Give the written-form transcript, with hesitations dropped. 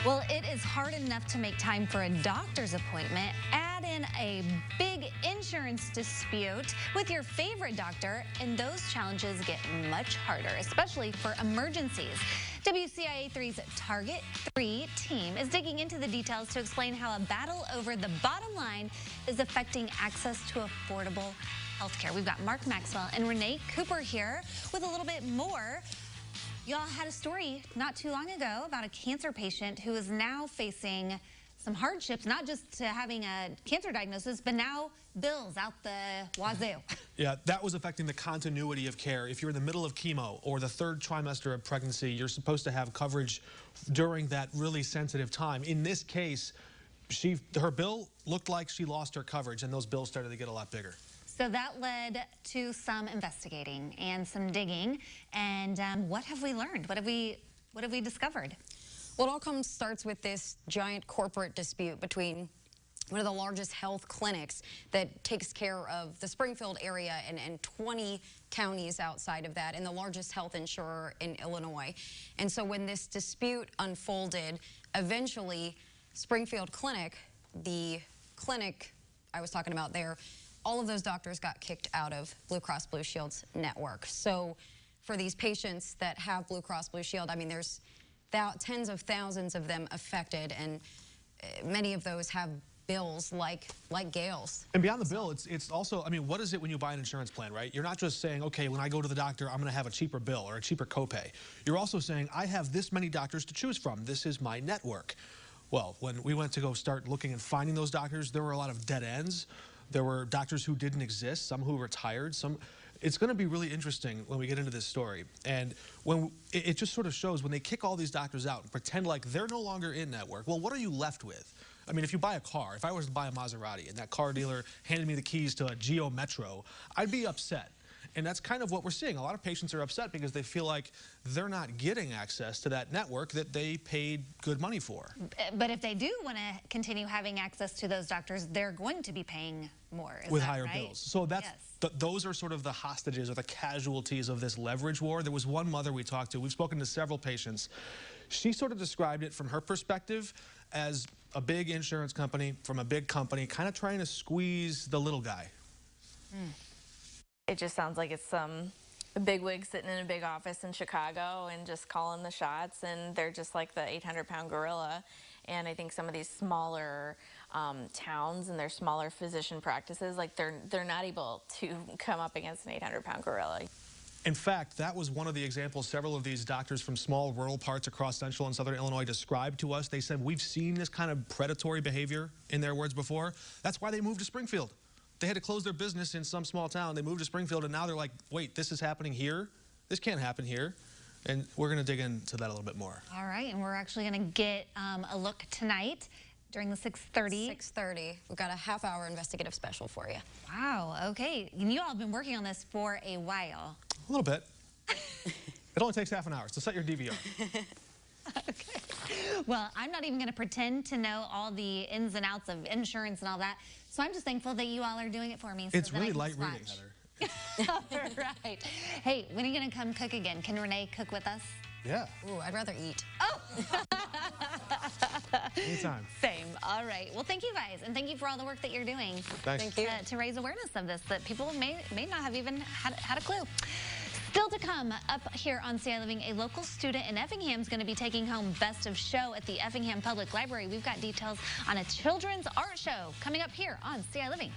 Well, it is hard enough to make time for a doctor's appointment. Add in a big insurance dispute with your favorite doctor, and those challenges get much harder, especially for emergencies. WCIA3's Target 3 team is digging into the details to explain how a battle over the bottom line is affecting access to affordable healthcare. We've got Mark Maxwell and Renee Cooper here with a little bit more. Y'all had a story not too long ago about a cancer patient who is now facing some hardships, not just to having a cancer diagnosis, but now bills out the wazoo. Yeah, that was affecting the continuity of care. If you're in the middle of chemo or the third trimester of pregnancy, you're supposed to have coverage during that really sensitive time. In this case, her bill looked like she lost her coverage, and those bills started to get a lot bigger. So that led to some investigating and some digging. And what have we learned? What have we discovered? Well, it all starts with this giant corporate dispute between one of the largest health clinics that takes care of the Springfield area and 20 counties outside of that, and the largest health insurer in Illinois. And so when this dispute unfolded, eventually Springfield Clinic, the clinic I was talking about there, all of those doctors got kicked out of Blue Cross Blue Shield's network. So for these patients that have Blue Cross Blue Shield, I mean, there's tens of thousands of them affected, and many of those have bills like Gail's. And beyond the bill, it's also, I mean, what is it when you buy an insurance plan, right? You're not just saying, okay, when I go to the doctor, I'm going to have a cheaper bill or a cheaper copay. You're also saying, I have this many doctors to choose from. This is my network. Well, when we went to go start looking and finding those doctors, there were a lot of dead ends. There were doctors who didn't exist, some who retired, some. It's going to be really interesting when we get into this story. And when it just sort of shows when they kick all these doctors out and pretend like they're no longer in network, well, what are you left with? I mean, if you buy a car, if I was to buy a Maserati and that car dealer handed me the keys to a Geo Metro, I'd be upset. And that's kind of what we're seeing. A lot of patients are upset because they feel like they're not getting access to that network that they paid good money for. But if they do want to continue having access to those doctors, they're going to be paying more. With higher bills. So that's those are sort of the hostages or the casualties of this leverage war. There was one mother we talked to. We've spoken to several patients. She sort of described it from her perspective as a big insurance company from a big company kind of trying to squeeze the little guy. It just sounds like it's some big wig sitting in a big office in Chicago and just calling the shots, and they're just like the 800-pound gorilla. And I think some of these smaller towns and their smaller physician practices, like they're not able to come up against an 800-pound gorilla. In fact, that was one of the examples several of these doctors from small rural parts across central and southern Illinois described to us. They said, we've seen this kind of predatory behavior, in their words, before. That's why they moved to Springfield. They had to close their business in some small town. They moved to Springfield, and now they're like, wait, this is happening here? This can't happen here. And we're going to dig into that a little bit more. All right, and we're actually going to get a look tonight during the 6:30. 6:30. We've got a half-hour investigative special for you. Wow, okay. And you all have been working on this for a while. A little bit. It only takes half an hour, so set your DVR. Okay. Well, I'm not even going to pretend to know all the ins and outs of insurance and all that. So I'm just thankful that you all are doing it for me. So it's really light reading, Heather. All right. Hey, when are you going to come cook again? Can Renee cook with us? Yeah. Ooh, I'd rather eat. Oh! Anytime. Same. All right. Well, thank you guys, and thank you for all the work that you're doing. Thanks. Thank you. To raise awareness of this, that people may not have even had a clue. Still to come, up here on CI Living, a local student in Effingham is going to be taking home Best of Show at the Effingham Public Library. We've got details on a children's art show coming up here on CI Living.